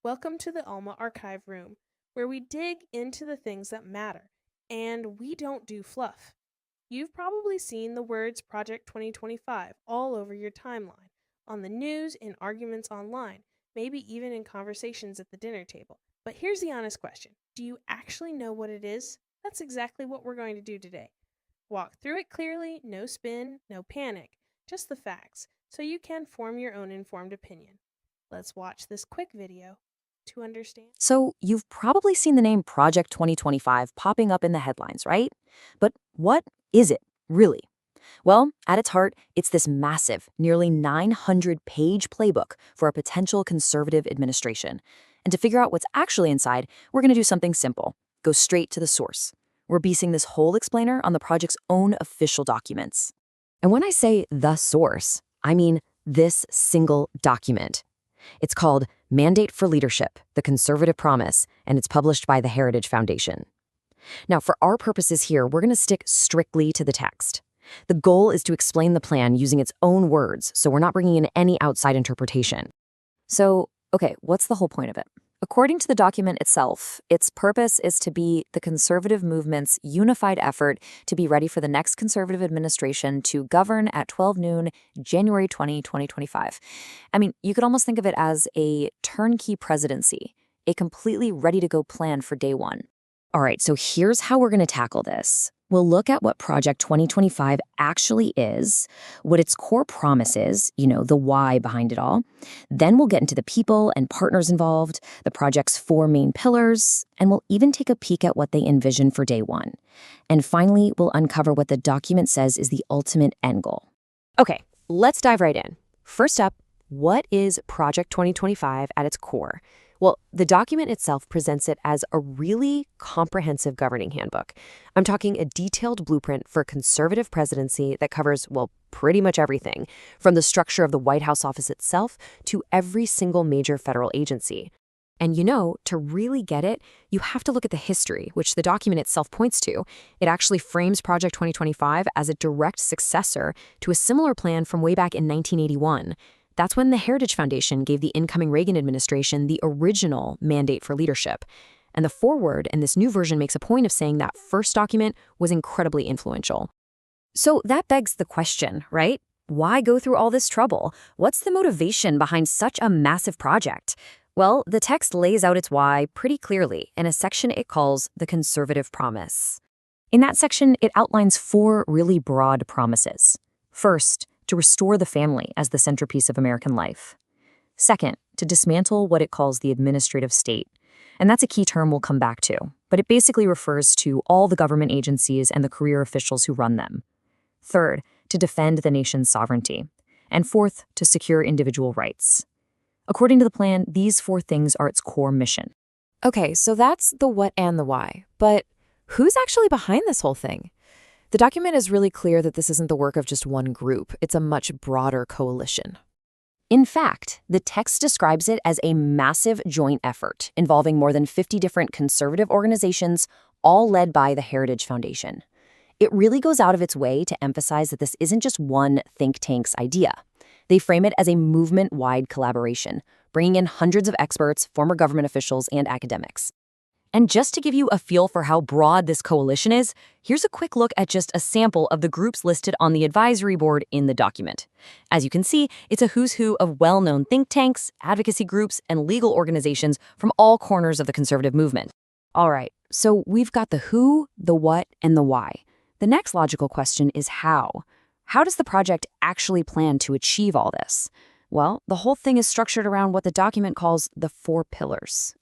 Welcome to the Alma Archive Room, where we dig into the things that matter, and we don't do fluff. You've probably seen the words Project 2025 all over your timeline, on the news, in arguments online, maybe even in conversations at the dinner table. But here's the honest question. Do you actually know what it is? That's exactly what we're going to do today. Walk through it clearly, no spin, no panic, just the facts, so you can form your own informed opinion. Let's watch this quick video to understand. So you've probably seen the name Project 2025 popping up in the headlines, right? But what is it, really? Well, at its heart, it's this massive, nearly 900-page playbook for a potential conservative administration. And to figure out what's actually inside, we're going to do something simple. Go straight to the source. We're basing this whole explainer on the project's own official documents. And when I say the source, I mean this single document. It's called Mandate for Leadership, The Conservative Promise, and it's published by the Heritage Foundation. Now, for our purposes here, we're going to stick strictly to the text. The goal is to explain the plan using its own words, so we're not bringing in any outside interpretation. So, okay, what's the whole point of it? According to the document itself, its purpose is to be the conservative movement's unified effort to be ready for the next conservative administration to govern at 12 noon, January 2025. I mean, you could almost think of it as a turnkey presidency, a completely ready-to-go plan for day one. All right, so here's how we're going to tackle this. We'll look at what Project 2025 actually is, what its core promise is, the why behind it all. Then we'll get into the people and partners involved, the project's 4 main pillars, and we'll even take a peek at what they envision for day one. And finally, we'll uncover what the document says is the ultimate end goal. Okay, let's dive right in. First up, what is Project 2025 at its core? Well, the document itself presents it as a really comprehensive governing handbook. I'm talking a detailed blueprint for a conservative presidency that covers, pretty much everything, from the structure of the White House office itself to every single major federal agency. And to really get it, you have to look at the history, which the document itself points to. It actually frames Project 2025 as a direct successor to a similar plan from way back in 1981. That's when the Heritage Foundation gave the incoming Reagan administration the original mandate for leadership. And the foreword in this new version makes a point of saying that first document was incredibly influential. So that begs the question, right? Why go through all this trouble? What's the motivation behind such a massive project? Well, the text lays out its why pretty clearly in a section it calls the Conservative Promise. In that section, it outlines 4 really broad promises. First, to restore the family as the centerpiece of American life. Second, to dismantle what it calls the administrative state. And that's a key term we'll come back to, but it basically refers to all the government agencies and the career officials who run them. Third, to defend the nation's sovereignty. And fourth, to secure individual rights. According to the plan, these 4 things are its core mission. Okay, so that's the what and the why, but who's actually behind this whole thing? The document is really clear that this isn't the work of just one group. It's a much broader coalition. In fact, the text describes it as a massive joint effort involving more than 50 different conservative organizations, all led by the Heritage Foundation. It really goes out of its way to emphasize that this isn't just one think tank's idea. They frame it as a movement-wide collaboration, bringing in hundreds of experts, former government officials, and academics. And just to give you a feel for how broad this coalition is, here's a quick look at just a sample of the groups listed on the advisory board in the document. As you can see, it's a who's who of well-known think tanks, advocacy groups, and legal organizations from all corners of the conservative movement. All right, so we've got the who, the what, and the why. The next logical question is how. How does the project actually plan to achieve all this? Well, the whole thing is structured around what the document calls the 4 pillars.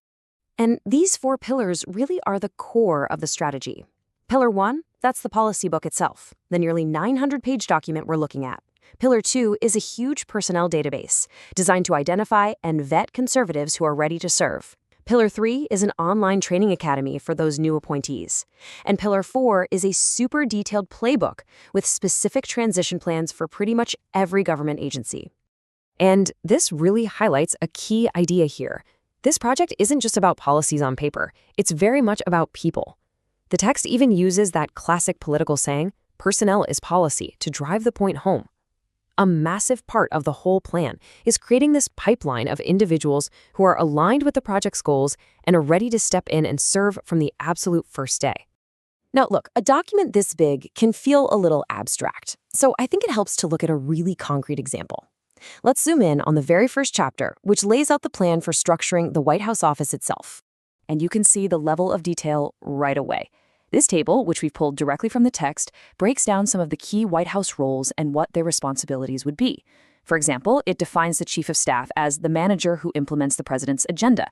And these 4 pillars really are the core of the strategy. Pillar 1, that's the policy book itself, the nearly 900-page document we're looking at. Pillar 2 is a huge personnel database designed to identify and vet conservatives who are ready to serve. Pillar 3 is an online training academy for those new appointees. And Pillar 4 is a super detailed playbook with specific transition plans for pretty much every government agency. And this really highlights a key idea here. This project isn't just about policies on paper. It's very much about people. The text even uses that classic political saying, personnel is policy, to drive the point home. A massive part of the whole plan is creating this pipeline of individuals who are aligned with the project's goals and are ready to step in and serve from the absolute first day. Now, look, a document this big can feel a little abstract, so I think it helps to look at a really concrete example. Let's zoom in on the very first chapter, which lays out the plan for structuring the White House office itself. And you can see the level of detail right away. This table, which we've pulled directly from the text, breaks down some of the key White House roles and what their responsibilities would be. For example, it defines the chief of staff as the manager who implements the president's agenda.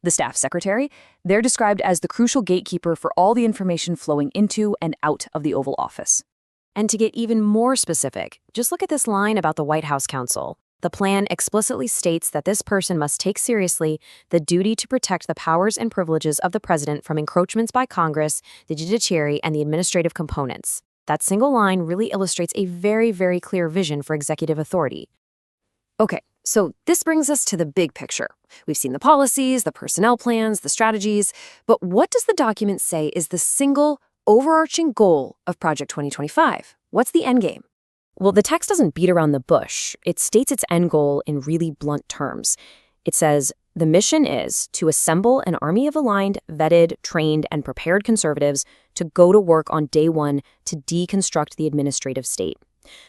The staff secretary, they're described as the crucial gatekeeper for all the information flowing into and out of the Oval Office. And to get even more specific, just look at this line about the White House counsel. The plan explicitly states that this person must take seriously the duty to protect the powers and privileges of the president from encroachments by Congress, the judiciary, and the administrative components. That single line really illustrates a very, very clear vision for executive authority. Okay, so this brings us to the big picture. We've seen the policies, the personnel plans, the strategies, but what does the document say is the single overarching goal of Project 2025? What's the end game? Well, the text doesn't beat around the bush. It states its end goal in really blunt terms. It says, the mission is to assemble an army of aligned, vetted, trained, and prepared conservatives to go to work on day one to deconstruct the administrative state.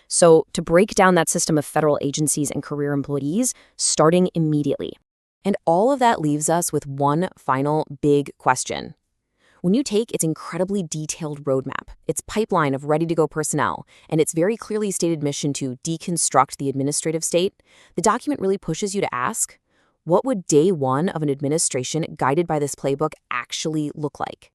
So to break down that system of federal agencies and career employees, starting immediately. And all of that leaves us with one final big question. When you take its incredibly detailed roadmap, its pipeline of ready-to-go personnel, and its very clearly stated mission to deconstruct the administrative state, the document really pushes you to ask, what would day one of an administration guided by this playbook actually look like?